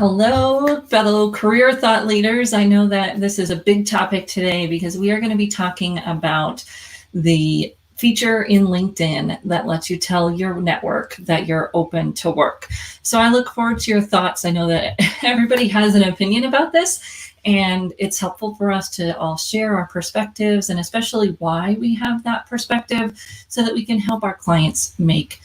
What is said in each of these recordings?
Hello, fellow career thought leaders. I know that this is a big topic today because we are going to be talking about the feature in LinkedIn that lets you tell your network that you're open to work. So I look forward to your thoughts. I know that everybody has an opinion about this, and it's helpful for us to all share our perspectives and especially why we have that perspective so that we can help our clients make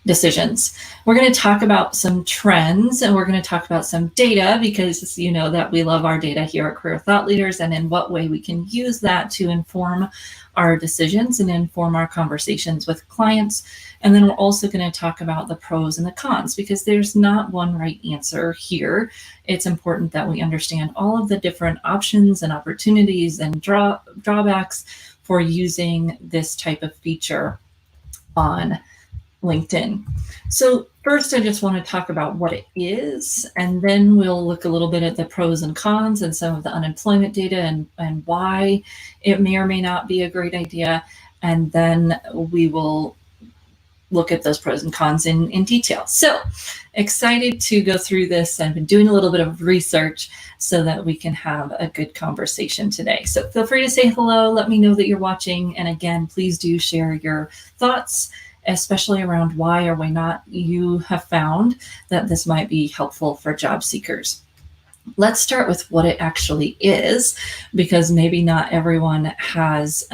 decisions. We're going to talk about some trends and we're going to talk about some data because you know that we love our data here at Career Thought Leaders and in what way we can use that to inform our decisions and inform our conversations with clients. And then we're also going to talk about the pros and the cons because there's not one right answer here. It's important that we understand all of the different options and opportunities and drawbacks for using this type of feature on LinkedIn. So first, I just want to talk about what it is, and then we'll look a little bit at the pros and cons and some of the unemployment data and why it may or may not be a great idea. And then we will look at those pros and cons in detail. So excited to go through this. I've been doing a little bit of research so that we can have a good conversation today. So feel free to say hello. Let me know that you're watching. And again, please do share your thoughts, especially around why or why not you have found that this might be helpful for job seekers. Let's start with what it actually is, because maybe not everyone has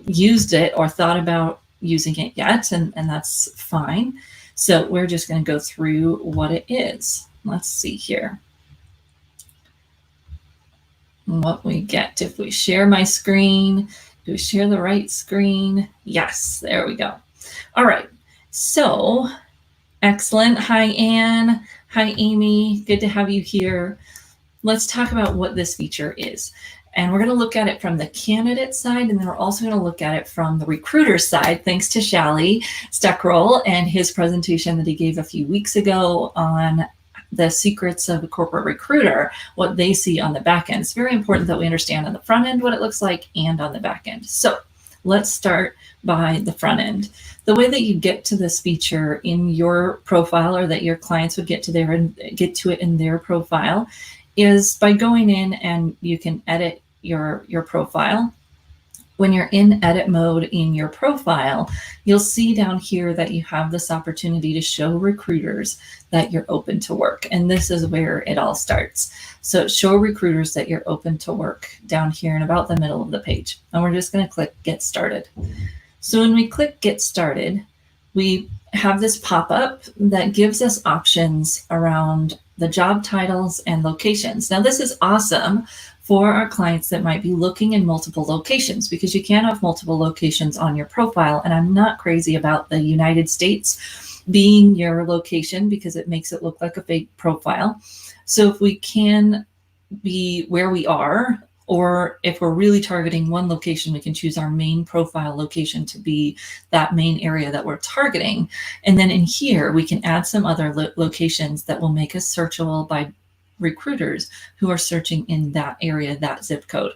used it or thought about using it yet, and that's fine. So we're just going to go through what it is. Let's see here what we get if we share my screen. Do we share the right screen? Yes, there we go. All right, so excellent. Hi, Anne. Hi, Amy. Good to have you here. Let's talk about what this feature is. And we're going to look at it from the candidate side, and then we're also going to look at it from the recruiter side, thanks to Shally Steckrell and his presentation that he gave a few weeks ago on the secrets of a corporate recruiter, what they see on the back end. It's very important that we understand on the front end what it looks like and on the back end. So let's start by the front end. The way that you get to this feature in your profile, or that your clients would get to it in their profile, is by going in and you can edit your profile. When you're in edit mode in your profile, you'll see down here that you have this opportunity to show recruiters that you're open to work. And this is where it all starts. So show recruiters that you're open to work down here in about the middle of the page. And we're just going to click Get Started. So when we click Get Started, we have this pop-up that gives us options around the job titles and locations. Now, this is awesome for our clients that might be looking in multiple locations, because you can have multiple locations on your profile. And I'm not crazy about the United States being your location because it makes it look like a fake profile. So if we can be where we are, or if we're really targeting one location, we can choose our main profile location to be that main area that we're targeting. And then in here, we can add some other locations that will make us searchable by recruiters who are searching in that area, that zip code.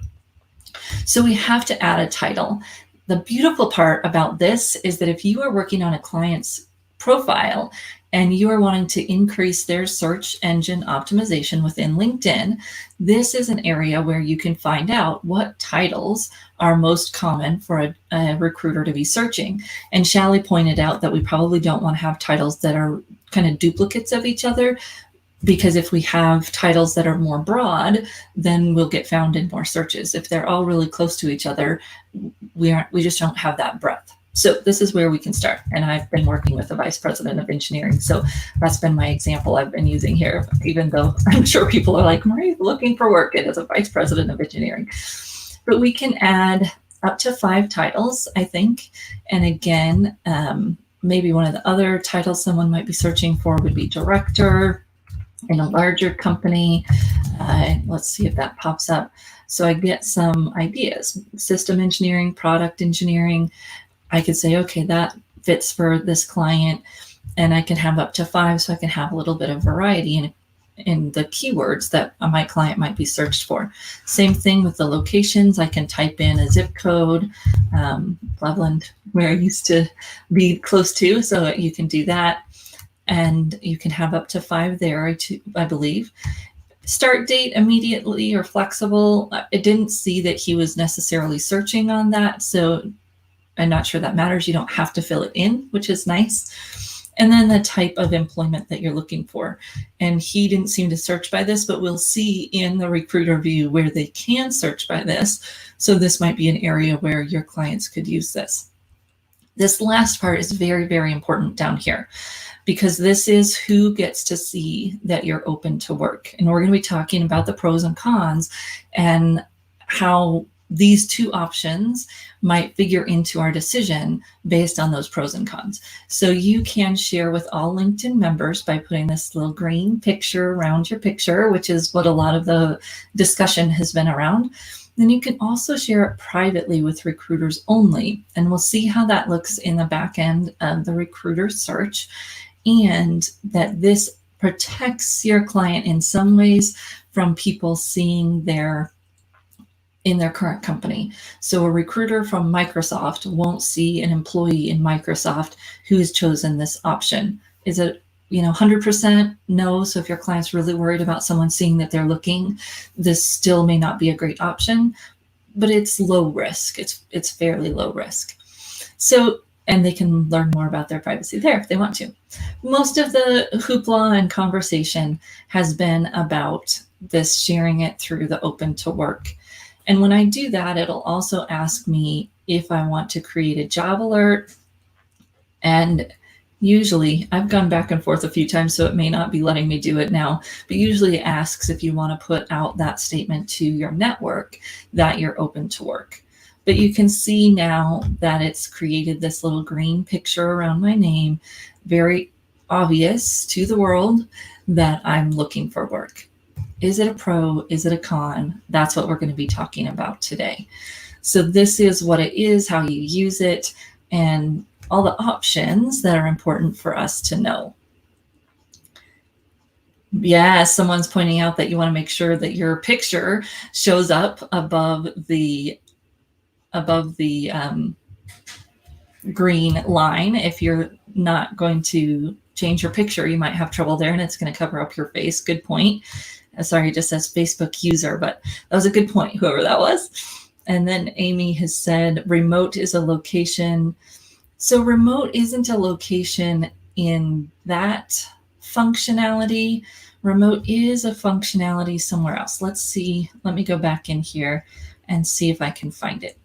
So we have to add a title. The beautiful part about this is that if you are working on a client's profile and you are wanting to increase their search engine optimization within LinkedIn, this is an area where you can find out what titles are most common for a recruiter to be searching. And Shally pointed out that we probably don't want to have titles that are kind of duplicates of each other, because if we have titles that are more broad, then we'll get found in more searches. If they're all really close to each other, we just don't have that breadth. So this is where we can start. And I've been working with the vice president of engineering. So that's been my example I've been using here, even though I'm sure people are like, Marie's looking for work as a vice president of engineering. But we can add up to 5 titles, I think. And again, maybe one of the other titles someone might be searching for would be director in a larger company. Let's see if that pops up. So I get some ideas: system engineering, product engineering. I could say, okay, that fits for this client, and I can have up to 5, so I can have a little bit of variety in the keywords that my client might be searched for. Same thing with the locations. I can type in a zip code, Loveland, where I used to be close to, so you can do that. and you can have up to 5 there, I believe. Start date immediately or flexible. I didn't see that he was necessarily searching on that, so I'm not sure that matters. You don't have to fill it in, which is nice. And then the type of employment that you're looking for. And he didn't seem to search by this, but we'll see in the recruiter view where they can search by this. So this might be an area where your clients could use this. This last part is very, very important down here, because this is who gets to see that you're open to work. And we're going to be talking about the pros and cons and how these two options might figure into our decision based on those pros and cons. So you can share with all LinkedIn members by putting this little green picture around your picture, which is what a lot of the discussion has been around. Then you can also share it privately with recruiters only. And we'll see how that looks in the back end of the recruiter search, and that this protects your client in some ways from people seeing in their current company. So a recruiter from Microsoft won't see an employee in Microsoft who has chosen this option. Is it 100%? No. So if your client's really worried about someone seeing that they're looking, this still may not be a great option, but it's low risk. It's fairly low risk. So, and they can learn more about their privacy there if they want to. Most of the hoopla and conversation has been about this sharing it through the OpentoWork. And when I do that, it'll also ask me if I want to create a job alert. And usually, I've gone back and forth a few times, so it may not be letting me do it now, but usually it asks if you want to put out that statement to your network that you're open to work. But you can see now that it's created this little green picture around my name, very obvious to the world that I'm looking for work. Is it a pro? Is it a con? That's what we're going to be talking about today. So this is what it is, how you use it, and all the options that are important for us to know. Yeah, someone's pointing out that you want to make sure that your picture shows up above the green line. If you're not going to change your picture, you might have trouble there, and it's going to cover up your face. Good point. Sorry, it just says Facebook user, but that was a good point, whoever that was. And then Amy has said remote is a location. So remote isn't a location in that functionality. Remote is a functionality somewhere else. Let's see. Let me go back in here and see if I can find it.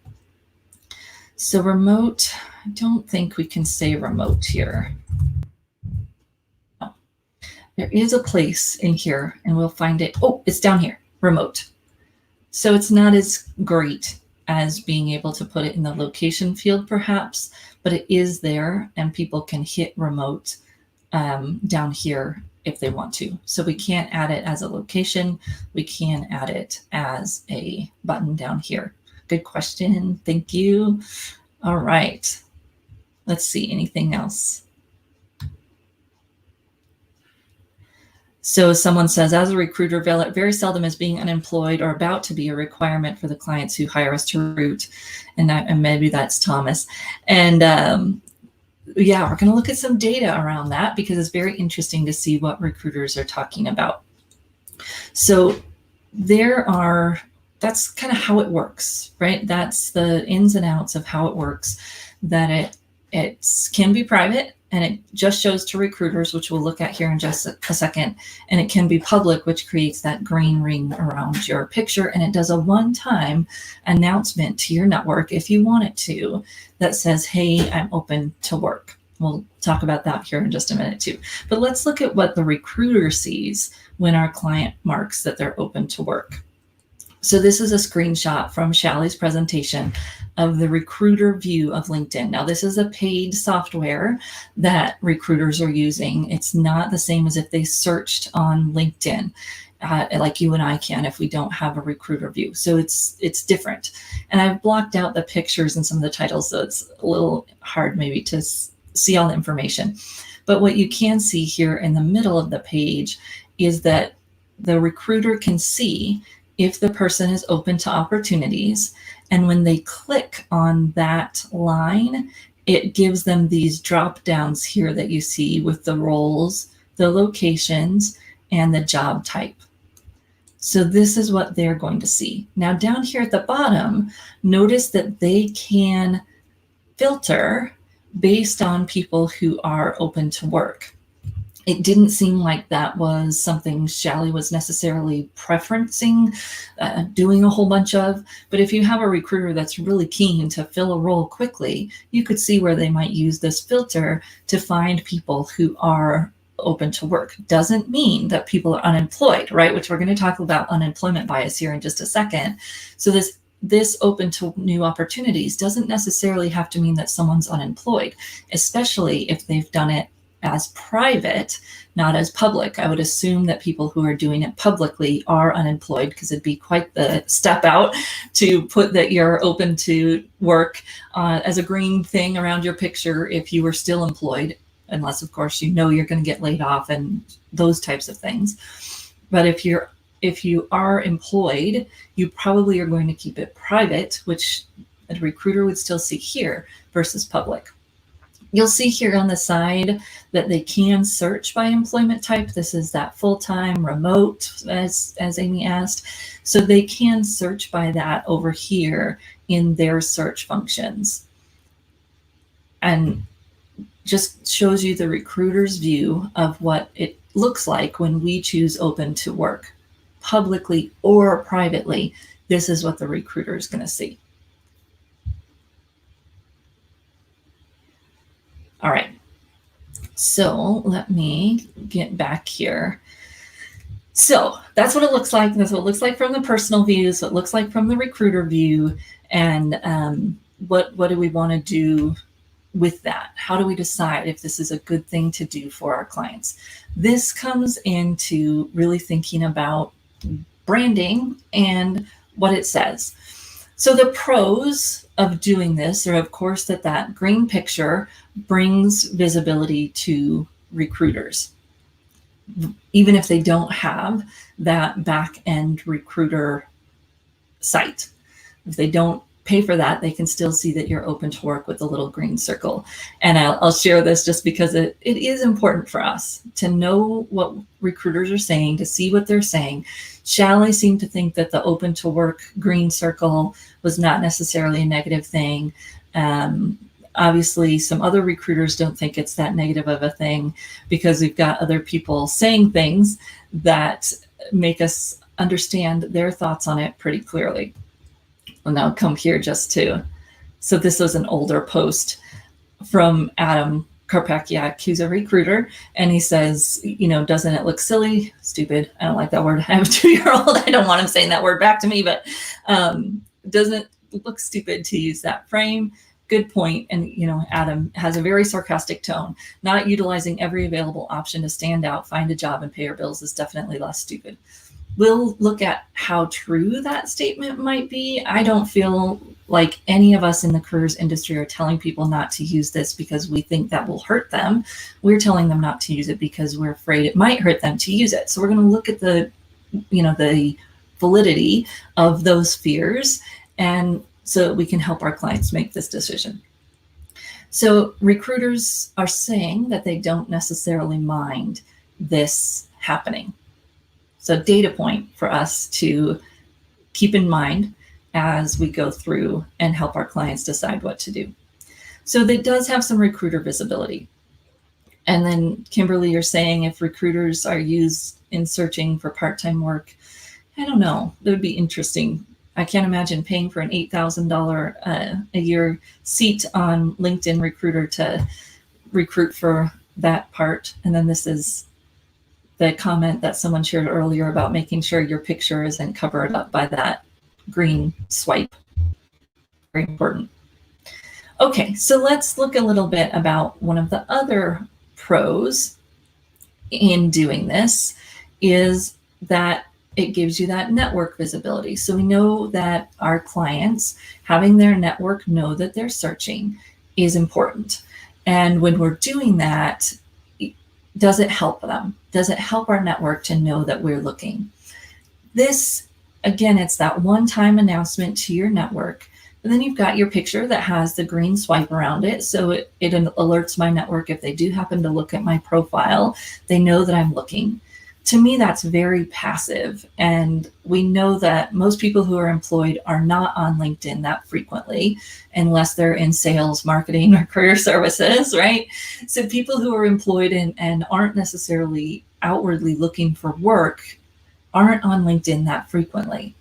So remote, I don't think we can say remote here. No. There is a place in here, and we'll find it. Oh, it's down here, remote. So it's not as great as being able to put it in the location field, perhaps, but it is there, and people can hit remote down here if they want to. So we can't add it as a location. We can add it as a button down here. Good question. Thank you. All right. Let's see. Anything else? So someone says, as a recruiter, very seldom is being unemployed or about to be a requirement for the clients who hire us to recruit. And maybe that's Thomas. And yeah, we're going to look at some data around that because it's very interesting to see what recruiters are talking about. So that's kind of how it works, right? That's the ins and outs of how it works, that it can be private and it just shows to recruiters, which we'll look at here in just a second. And it can be public, which creates that green ring around your picture. And it does a one-time announcement to your network, if you want it to, that says, hey, I'm open to work. We'll talk about that here in just a minute too. But let's look at what the recruiter sees when our client marks that they're open to work. So this is a screenshot from Shally's presentation of the recruiter view of LinkedIn. Now, this is a paid software that recruiters are using. It's not the same as if they searched on LinkedIn, like you and I can if we don't have a recruiter view. So it's different. And I've blocked out the pictures and some of the titles, so it's a little hard maybe to see all the information. But what you can see here in the middle of the page is that the recruiter can see if the person is open to opportunities. And when they click on that line, it gives them these drop downs here that you see with the roles, the locations, and the job type. So this is what they're going to see. Now down here at the bottom, notice that they can filter based on people who are open to work. It didn't seem like that was something Shally was necessarily preferencing, doing a whole bunch of, but if you have a recruiter that's really keen to fill a role quickly, you could see where they might use this filter to find people who are open to work. Doesn't mean that people are unemployed, right? Which we're going to talk about unemployment bias here in just a second. So this open to new opportunities doesn't necessarily have to mean that someone's unemployed, especially if they've done it as private, not as public. I would assume that people who are doing it publicly are unemployed, because it'd be quite the step out to put that you're open to work as a green thing around your picture if you were still employed, unless of course you know you're going to get laid off and those types of things. But if you are employed, you probably are going to keep it private, which a recruiter would still see here, versus public. You'll see here on the side that they can search by employment type. This is that full-time, remote, as Amy asked. So they can search by that over here in their search functions. And just shows you the recruiter's view of what it looks like when we choose open to work, publicly or privately. This is what the recruiter is going to see. All right, so let me get back here. So that's what it looks like. That's what it looks like from the personal view. So it looks like from the recruiter view. And what do we want to do with that? How do we decide if this is a good thing to do for our clients? This comes into really thinking about branding and what it says. So the pros of doing this are, of course, that green picture brings visibility to recruiters, even if they don't have that back-end recruiter site. If they don't pay for that, they can still see that you're open to work with the little green circle. And I'll share this just because it is important for us to know what recruiters are saying, to see what they're saying. Shally seemed to think that the open to work green circle was not necessarily a negative thing. Obviously, some other recruiters don't think it's that negative of a thing, because we've got other people saying things that make us understand their thoughts on it pretty clearly. Well, now come here so this was an older post from Adam Karpakiak, who's a recruiter, and he says, doesn't it look silly? Stupid. I don't like that word. I have a 2-year-old. I don't want him saying that word back to me, but doesn't it look stupid to use that frame? Good point. And, Adam has a very sarcastic tone. Not utilizing every available option to stand out, find a job, and pay your bills is definitely less stupid. We'll look at how true that statement might be. I don't feel like any of us in the careers industry are telling people not to use this because we think that will hurt them. We're telling them not to use it because we're afraid it might hurt them to use it. So we're going to look at the validity of those fears, and so that we can help our clients make this decision. So recruiters are saying that they don't necessarily mind this happening. So data point for us to keep in mind as we go through and help our clients decide what to do. So that does have some recruiter visibility. And then Kimberly, you're saying if recruiters are used in searching for part-time work, I don't know, that would be interesting. I can't imagine paying for an $8,000 a year seat on LinkedIn Recruiter to recruit for that part. And then this is the comment that someone shared earlier about making sure your picture isn't covered up by that green swipe. Very important. Okay, so let's look a little bit about one of the other pros in doing this is that it gives you that network visibility. So we know that our clients, having their network know that they're searching is important. And when we're doing that, does it help them? Does it help our network to know that we're looking? This, again, it's that one-time announcement to your network And then you've got your picture that has the green swipe around it. So it alerts my network if they do happen to look at my profile, they know that I'm looking. To me, that's very passive. And we know that most people who are employed are not on LinkedIn that frequently, unless they're in sales, marketing, or career services, right? So people who are employed and aren't necessarily outwardly looking for work aren't on LinkedIn that frequently.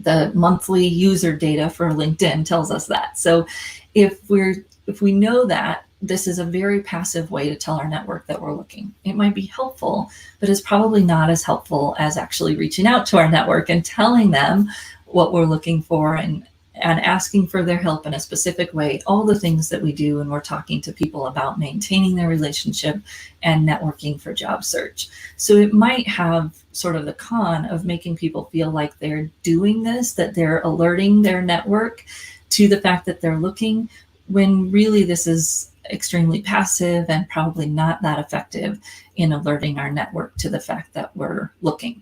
The monthly user data for LinkedIn tells us that. So if we know that, this is a very passive way to tell our network that we're looking. It might be helpful, but it's probably not as helpful as actually reaching out to our network and telling them what we're looking for and asking for their help in a specific way, all the things that we do when we're talking to people about maintaining their relationship and networking for job search. So it might have sort of the con of making people feel like they're doing this, that they're alerting their network to the fact that they're looking, when really this is extremely passive and probably not that effective in alerting our network to the fact that we're looking.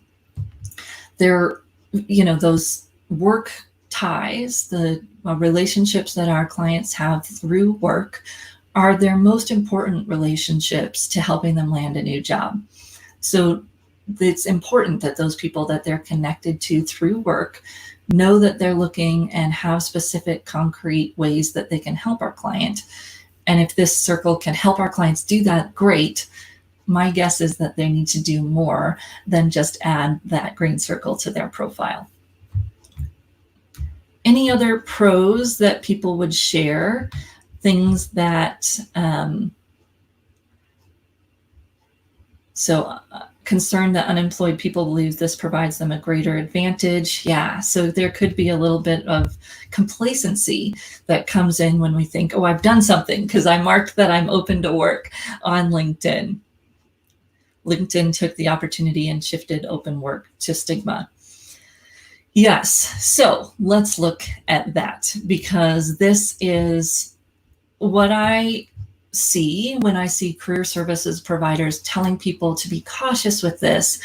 Those work ties, the relationships that our clients have through work, are their most important relationships to helping them land a new job. So it's important that those people that they're connected to through work know that they're looking and have specific concrete ways that they can help our client. And if this circle can help our clients do that, great. My guess is that they need to do more than just add that green circle to their profile. Any other pros that people would share? Things that, concern that unemployed people believe this provides them a greater advantage. Yeah, so there could be a little bit of complacency that comes in when we think, oh, I've done something because I marked that I'm open to work on LinkedIn. LinkedIn took the opportunity and shifted open work to stigma. Yes, so let's look at that, because this is what I see when I see career services providers telling people to be cautious with this.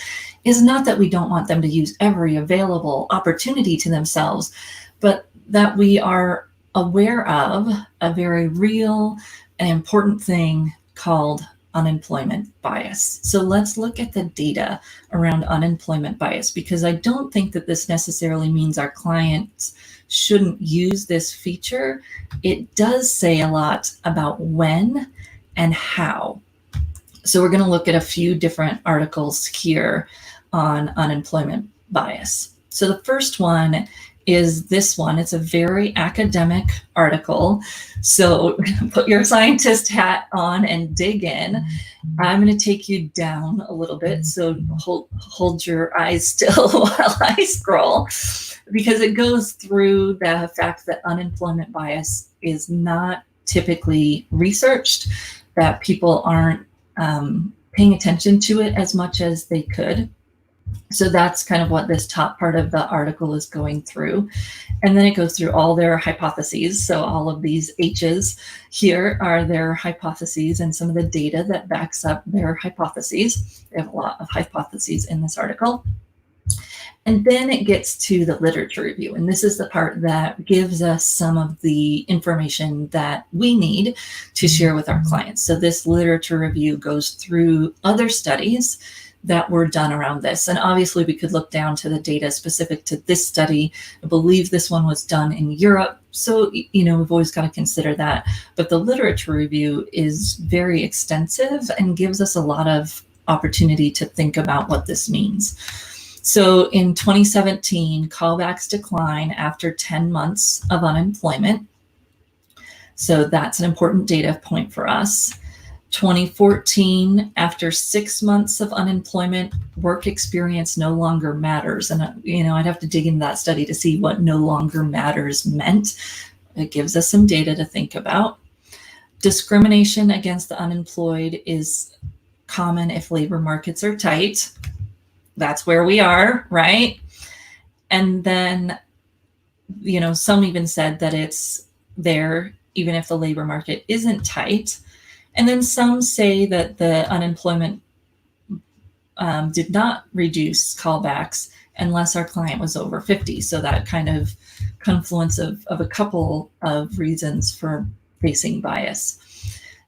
Is not that we don't want them to use every available opportunity to themselves, but that we are aware of a very real and important thing called unemployment bias. So let's look at the data around unemployment bias, because I don't think that this necessarily means our clients shouldn't use this feature. It does say a lot about when and how. So we're going to look at a few different articles here on unemployment bias. So the first one is this one. It's a very academic article. So put your scientist hat on and dig in. I'm going to take you down a little bit. So hold your eyes still while I scroll, because it goes through the fact that unemployment bias is not typically researched, that people aren't paying attention to it as much as they could. So that's kind of what this top part of the article is going through. And then it goes through all their hypotheses. So all of these H's here are their hypotheses and some of the data that backs up their hypotheses. They have a lot of hypotheses in this article. And then it gets to the literature review. And this is the part that gives us some of the information that we need to share with our clients. So this literature review goes through other studies that were done around this. And obviously we could look down to the data specific to this study. I believe this one was done in Europe. So, we've always got to consider that. But the literature review is very extensive and gives us a lot of opportunity to think about what this means. So in 2017, callbacks decline after 10 months of unemployment. So that's an important data point for us. 2014, after 6 months of unemployment, work experience no longer matters. And, I'd have to dig into that study to see what no longer matters meant. It gives us some data to think about. Discrimination against the unemployed is common if labor markets are tight. That's where we are, right? And then, some even said that it's there even if the labor market isn't tight. And then some say that the unemployment did not reduce callbacks unless our client was over 50. So that kind of confluence of a couple of reasons for facing bias.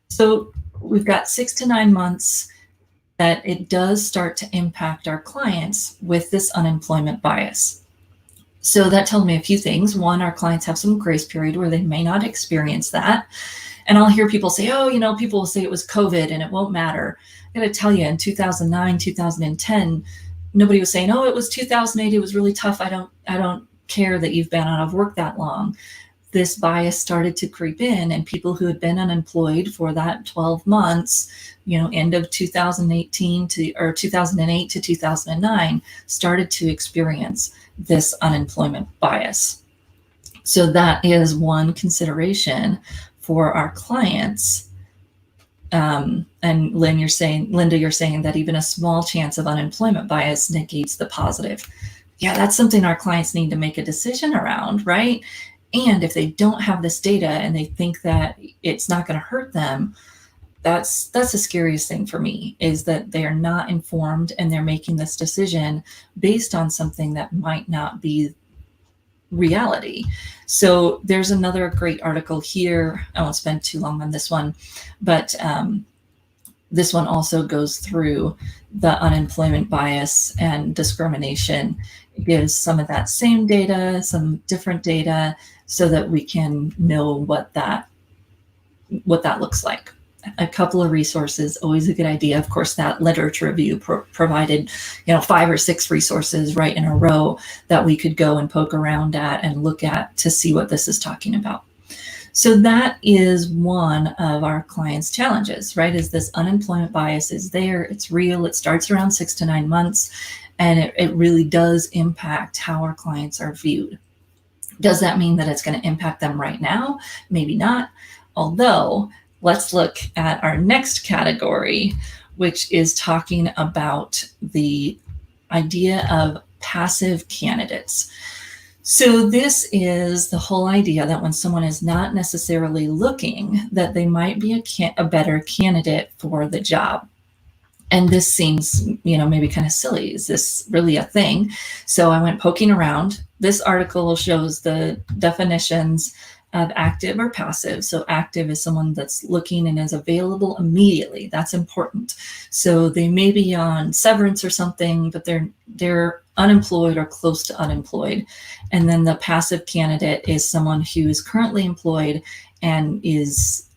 So we've got 6 to 9 months that it does start to impact our clients with this unemployment bias. So that tells me a few things. One, our clients have some grace period where they may not experience that. And I'll hear people say, oh, people will say it was COVID and it won't matter. I got to tell you, in 2009, 2010, nobody was saying, oh, it was 2008. It was really tough. I don't care that you've been out of work that long. This bias started to creep in, and people who had been unemployed for that 12 months, end of 2018 or 2008 to 2009, started to experience this unemployment bias. So that is one consideration for our clients. And Linda, you're saying that even a small chance of unemployment bias negates the positive. Yeah, that's something our clients need to make a decision around, right? And if they don't have this data and they think that it's not going to hurt them, that's the scariest thing for me, is that they are not informed and they're making this decision based on something that might not be reality. So there's another great article here. I won't spend too long on this one, but this one also goes through the unemployment bias and discrimination. It gives some of that same data, some different data, so that we can know what that looks like. A couple of resources, always a good idea. Of course, that literature review provided, 5 or 6 resources right in a row that we could go and poke around at and look at to see what this is talking about. So that is one of our clients' challenges, right? Is this unemployment bias is there, it's real, it starts around 6 to 9 months, and it really does impact how our clients are viewed. Does that mean that it's going to impact them right now? Maybe not. Although, let's look at our next category, which is talking about the idea of passive candidates. So this is the whole idea that when someone is not necessarily looking, that they might be a better candidate for the job. And this seems, maybe kind of silly. Is this really a thing? So I went poking around. This article shows the definitions of active or passive. So active is someone that's looking and is available immediately. That's important. So they may be on severance or something, but they're unemployed or close to unemployed. And then the passive candidate is someone who is currently employed and is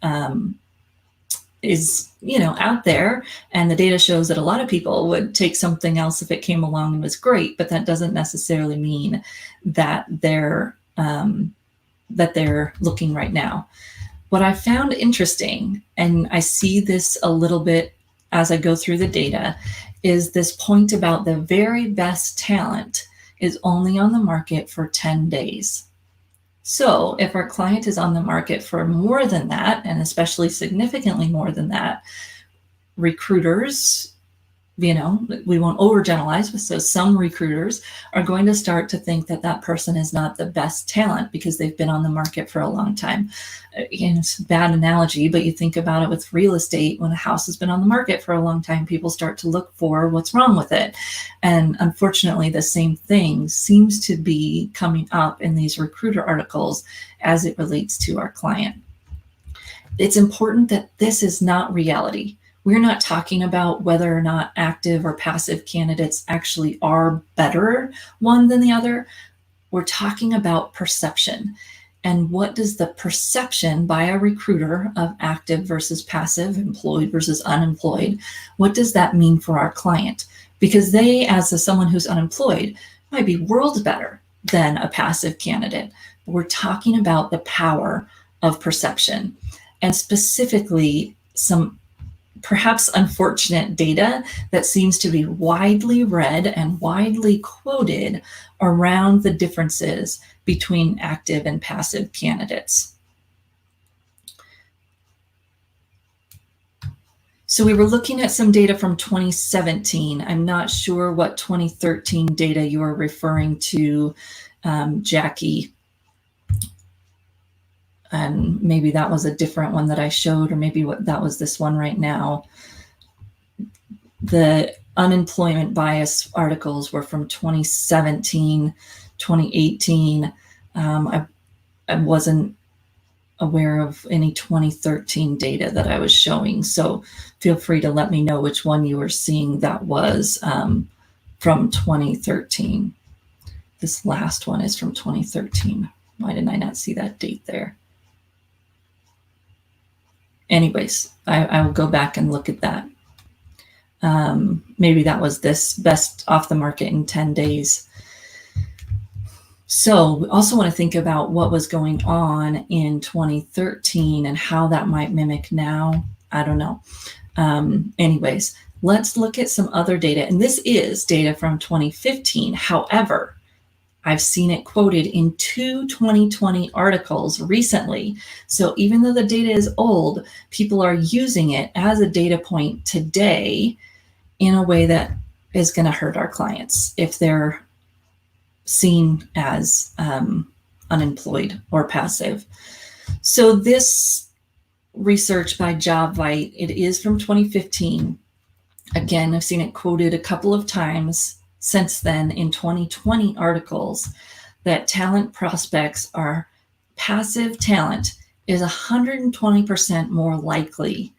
out there, and the data shows that a lot of people would take something else if it came along and was great, but that doesn't necessarily mean that they're looking right now. What I found interesting, and I see this a little bit as I go through the data, is this point about the very best talent is only on the market for 10 days. So if our client is on the market for more than that, and especially significantly more than that, recruiters, we won't overgeneralize, but so some recruiters are going to start to think that that person is not the best talent because they've been on the market for a long time. It's a bad analogy, but you think about it with real estate. When a house has been on the market for a long time, people start to look for what's wrong with it. And unfortunately, the same thing seems to be coming up in these recruiter articles as it relates to our client. It's important that this is not reality. We're not talking about whether or not active or passive candidates actually are better one than the other. We're talking about perception. And what does the perception by a recruiter of active versus passive, employed versus unemployed, what does that mean for our client? Because they, as someone who's unemployed, might be worlds better than a passive candidate. We're talking about the power of perception, and specifically some perhaps unfortunate data that seems to be widely read and widely quoted around the differences between active and passive candidates. So we were looking at some data from 2017. I'm not sure what 2013 data you are referring to, Jackie. And maybe that was a different one that I showed, or maybe that was this one right now. The unemployment bias articles were from 2017, 2018. I wasn't aware of any 2013 data that I was showing. So feel free to let me know which one you were seeing that was from 2013. This last one is from 2013. Why didn't I not see that date there? Anyways, I will go back and look at that. Maybe that was this best off the market in 10 days. So we also want to think about what was going on in 2013 and how that might mimic now. I don't know. Anyways, let's look at some other data. And this is data from 2015. However, I've seen it quoted in 2 2020 articles recently. So even though the data is old, people are using it as a data point today in a way that is going to hurt our clients if they're seen as unemployed or passive. So this research by JobVite, it is from 2015. Again, I've seen it quoted a couple of times since then in 2020 articles that talent prospects are passive talent is 120% more likely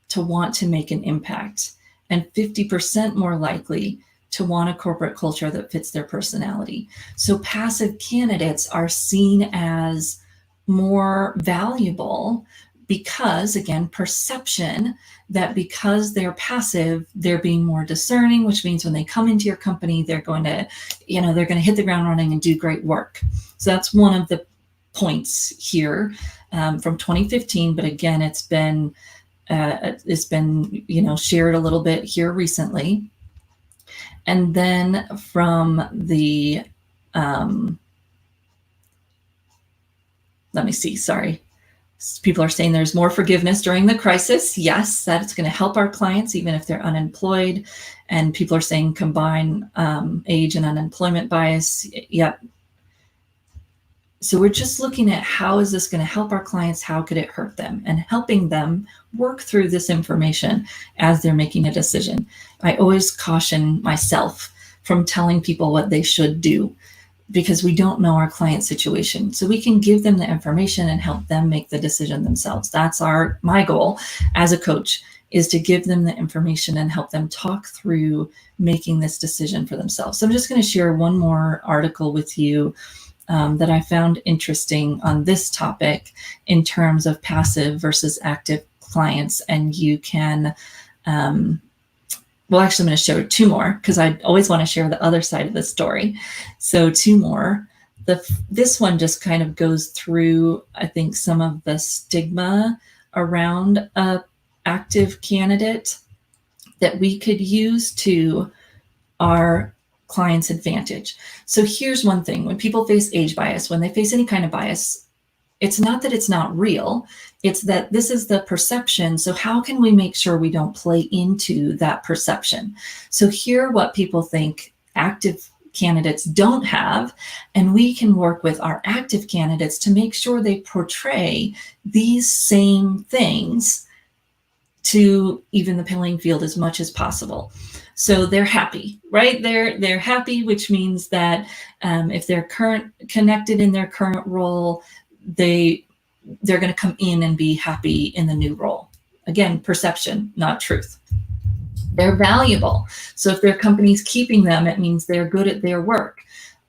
to want to make an impact and 50% more likely to want a corporate culture that fits their personality. So passive candidates are seen as more valuable because, again, perception that because they're passive, they're being more discerning, which means when they come into your company, they're going to, they're going to hit the ground running and do great work. So that's one of the points here from 2015. But again, it's been shared a little bit here recently. And then from the, let me see, sorry. People are saying there's more forgiveness during the crisis. Yes, that's going to help our clients, even if they're unemployed. And people are saying combine age and unemployment bias. Yep. So we're just looking at how is this going to help our clients? How could it hurt them? And helping them work through this information as they're making a decision. I always caution myself from telling people what they should do, because we don't know our client situation. So we can give them the information and help them make the decision themselves. That's my goal as a coach, is to give them the information and help them talk through making this decision for themselves. So I'm just going to share one more article with you that I found interesting on this topic in terms of passive versus active clients. And you can, well, actually, I'm going to share 2 more because I always want to share the other side of the story. So 2 more. This one just kind of goes through, I think, some of the stigma around a active candidate that we could use to our client's advantage. So here's one thing. When people face age bias, when they face any kind of bias, it's not that it's not real, it's that this is the perception. So how can we make sure we don't play into that perception? So here are what people think active candidates don't have, and we can work with our active candidates to make sure they portray these same things to even the playing field as much as possible. So they're happy, right? They're happy, which means that if they're connected in their current role, they're going to come in and be happy in the new role. Again, perception, not truth. They're valuable. So if their company's keeping them, it means they're good at their work.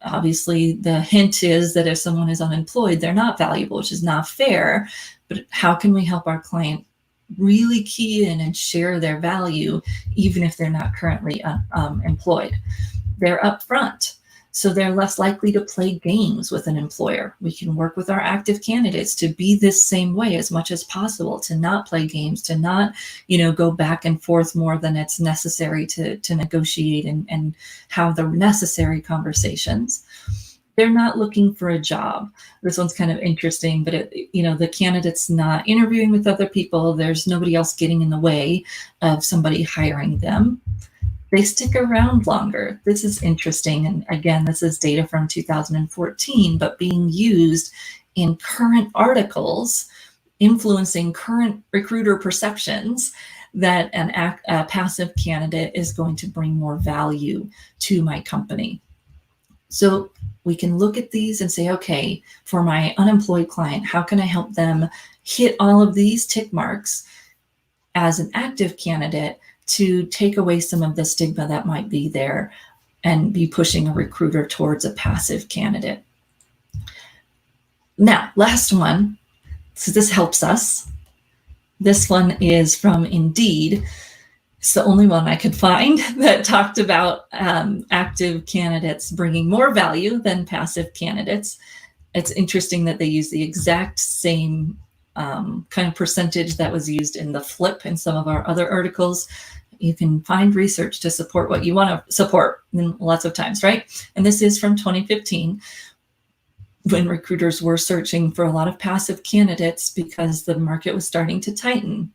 Obviously, the hint is that if someone is unemployed, they're not valuable, which is not fair. But how can we help our client really key in and share their value, even if they're not currently employed? They're upfront. So they're less likely to play games with an employer. We can work with our active candidates to be this same way as much as possible, to not play games, to not, go back and forth more than it's necessary to negotiate and have the necessary conversations. They're not looking for a job. This one's kind of interesting, but the candidate's not interviewing with other people. There's nobody else getting in the way of somebody hiring them. They stick around longer. This is interesting. And again, this is data from 2014, but being used in current articles, influencing current recruiter perceptions. that a passive candidate is going to bring more value to my company. So we can look at these and say, okay, for my unemployed client, how can I help them hit all of these tick marks as an active candidate to take away some of the stigma that might be there and be pushing a recruiter towards a passive candidate. Now, last one, so this helps us. This one is from Indeed. It's the only one I could find that talked about active candidates bringing more value than passive candidates. It's interesting that they use the exact same kind of percentage that was used in the flip in some of our other articles. You can find research to support what you want to support lots of times, right? And this is from 2015, when recruiters were searching for a lot of passive candidates because the market was starting to tighten.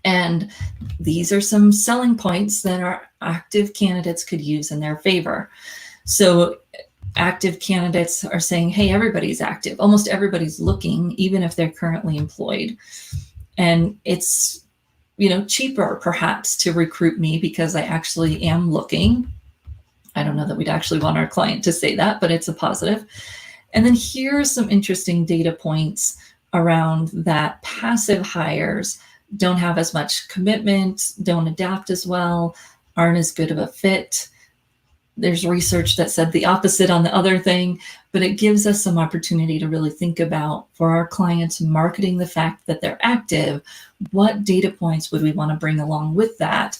And these are some selling points that our active candidates could use in their favor. So active candidates are saying, hey, everybody's active. Almost everybody's looking, even if they're currently employed. And it's, cheaper perhaps to recruit me because I actually am looking. I don't know that we'd actually want our client to say that, but it's a positive. And then here's some interesting data points around that passive hires don't have as much commitment, don't adapt as well, aren't as good of a fit. There's research that said the opposite on the other thing, but it gives us some opportunity to really think about, for our clients marketing the fact that they're active, what data points would we want to bring along with that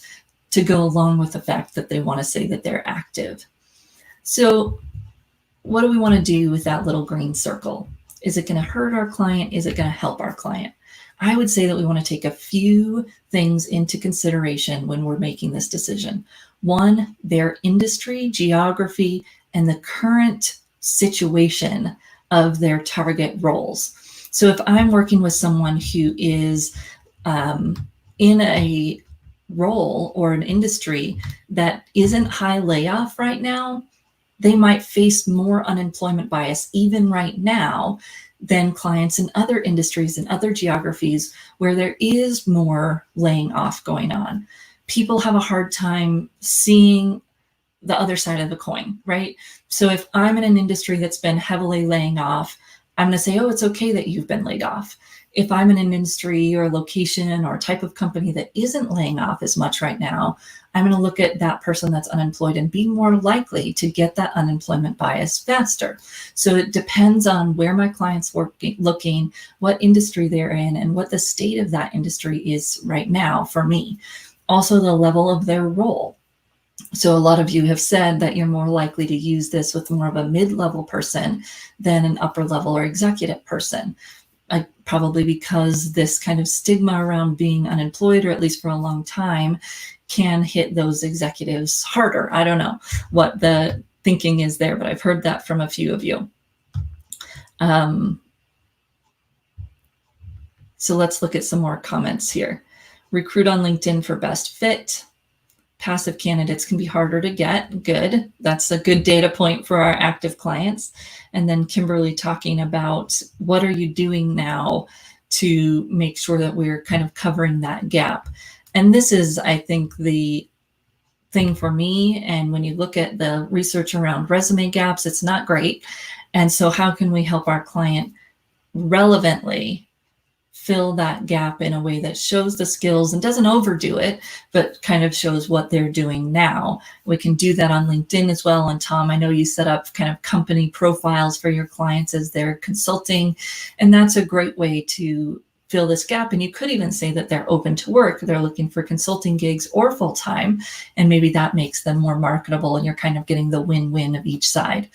to go along with the fact that they want to say that they're active. So what do we want to do with that little green circle? Is it going to hurt our client? Is it going to help our client? I would say that we want to take a few things into consideration when we're making this decision. One, their industry, geography, and the current situation of their target roles. So if I'm working with someone who is in a role or an industry that isn't high layoff right now, they might face more unemployment bias even right now than clients in other industries and other geographies where there is more laying off going on. People have a hard time seeing the other side of the coin, right? So if I'm in an industry that's been heavily laying off, I'm going to say, oh, it's okay that you've been laid off. If I'm in an industry or a location or a type of company that isn't laying off as much right now, I'm going to look at that person that's unemployed and be more likely to get that unemployment bias faster. So it depends on where my client's looking, what industry they're in, and what the state of that industry is right now for me. Also, the level of their role. So a lot of you have said that you're more likely to use this with more of a mid-level person than an upper level or executive person. Probably because this kind of stigma around being unemployed, or at least for a long time, can hit those executives harder. I don't know what the thinking is there, but I've heard that from a few of you. So let's look at some more comments here. Recruit on LinkedIn for best fit. Passive candidates can be harder to get. Good. That's a good data point for our active clients. And then Kimberly talking about what are you doing now to make sure that we're kind of covering that gap. And this is, I think, the thing for me. And when you look at the research around resume gaps, it's not great. And so how can we help our client relevantly fill that gap in a way that shows the skills and doesn't overdo it, but kind of shows what they're doing now? We can do that on LinkedIn as well. And Tom, I know you set up kind of company profiles for your clients as they're consulting, and that's a great way to fill this gap. And you could even say that they're open to work. They're looking for consulting gigs or full-time, and maybe that makes them more marketable, and you're kind of getting the win-win of each side.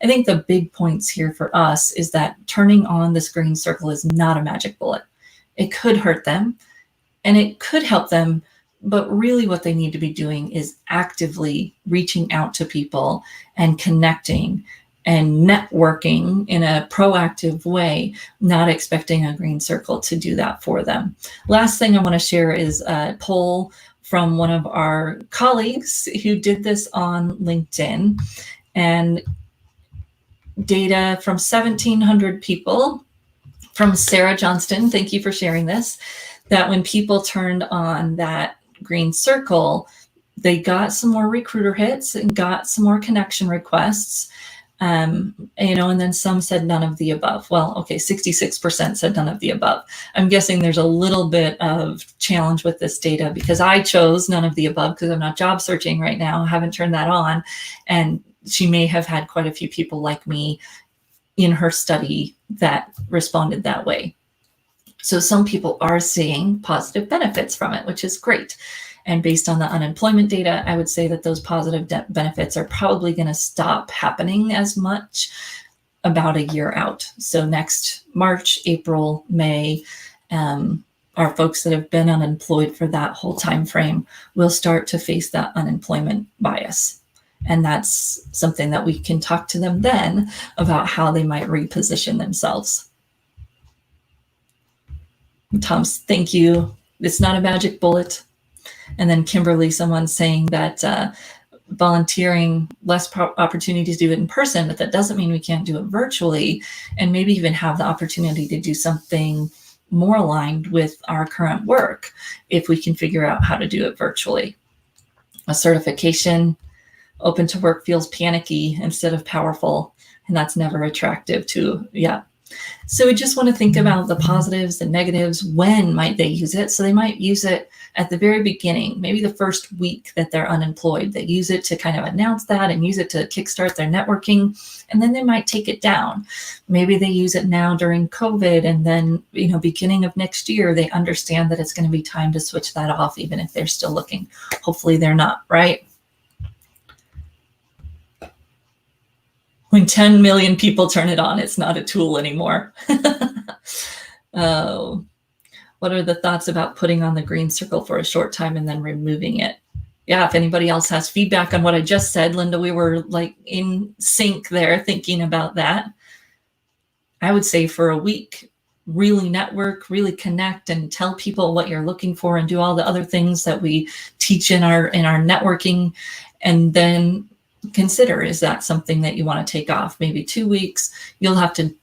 I think the big points here for us is that turning on this green circle is not a magic bullet. It could hurt them and it could help them, but really what they need to be doing is actively reaching out to people and connecting and networking in a proactive way, not expecting a green circle to do that for them. Last thing I want to share is a poll from one of our colleagues who did this on LinkedIn, and data from 1,700 people from Sarah Johnston. Thank you for sharing this. that when people turned on that green circle, they got some more recruiter hits and got some more connection requests. And then some said none of the above. Well, okay, 66% said none of the above. I'm guessing there's a little bit of challenge with this data because I chose none of the above because I'm not job searching right now. I haven't turned that on. And she may have had quite a few people like me in her study that responded that way. So some people are seeing positive benefits from it, which is great. And based on the unemployment data, I would say that those positive benefits are probably going to stop happening as much about a year out. So next March, April, May, our folks that have been unemployed for that whole time frame will start to face that unemployment bias. And that's something that we can talk to them then about how they might reposition themselves. Tom's, thank you. It's not a magic bullet. And then Kimberly, someone saying that volunteering, less opportunity to do it in person, but that doesn't mean we can't do it virtually, and maybe even have the opportunity to do something more aligned with our current work if we can figure out how to do it virtually. A certification, OpentoWork feels panicky instead of powerful, and that's never attractive to, So we just want to think about the positives, the negatives. When might they use it? So they might use it at the very beginning, maybe the first week that they're unemployed. They use it to kind of announce that and use it to kickstart their networking, and then they might take it down. Maybe they use it now during COVID, and then, beginning of next year, they understand that it's going to be time to switch that off, even if they're still looking. Hopefully they're not, right? When 10 million people turn it on, it's not a tool anymore. Oh, what are the thoughts about putting on the green circle for a short time and then removing it? Yeah, if anybody else has feedback on what I just said, Linda, we were like in sync there thinking about that. I would say for a week, really network, really connect, and tell people what you're looking for, and do all the other things that we teach in our networking, and then consider, is that something that you want to take off? Maybe 2 weeks. You'll have to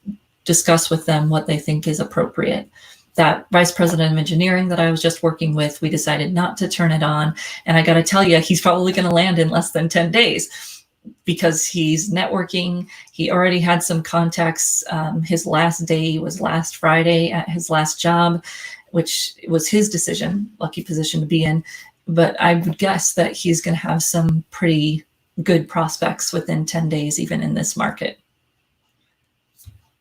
discuss with them what they think is appropriate. That vice president of engineering that I was just working with, we decided not to turn it on. And I got to tell you, he's probably going to land in less than 10 days because he's networking. He already had some contacts. His last day was last Friday at his last job, which was his decision, lucky position to be in. But I would guess that he's going to have some pretty good prospects within 10 days, even in this market.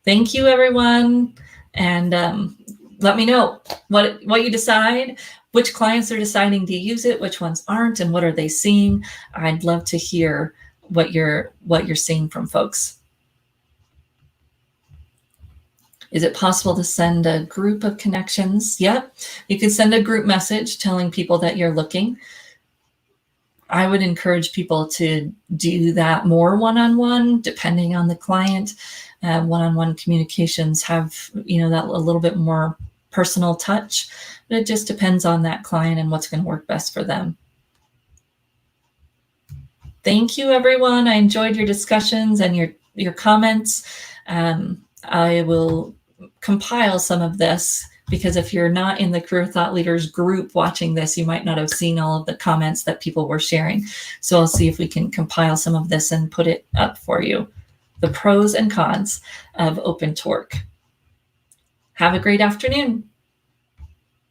Thank you, everyone. And let me know what you decide, which clients are deciding to use it, which ones aren't, and what are they seeing. I'd love to hear what you're seeing from folks. Is it possible to send a group of connections? Yep, you can send a group message telling people that you're looking. I would encourage people to do that more one-on-one, depending on the client. One-on-one communications have, that a little bit more personal touch, but it just depends on that client and what's going to work best for them. Thank you, everyone. I enjoyed your discussions and your comments. I will compile some of this, because if you're not in the Career Thought Leaders group watching this, you might not have seen all of the comments that people were sharing. So I'll see if we can compile some of this and put it up for you. The pros and cons of OpentoWork. Have a great afternoon.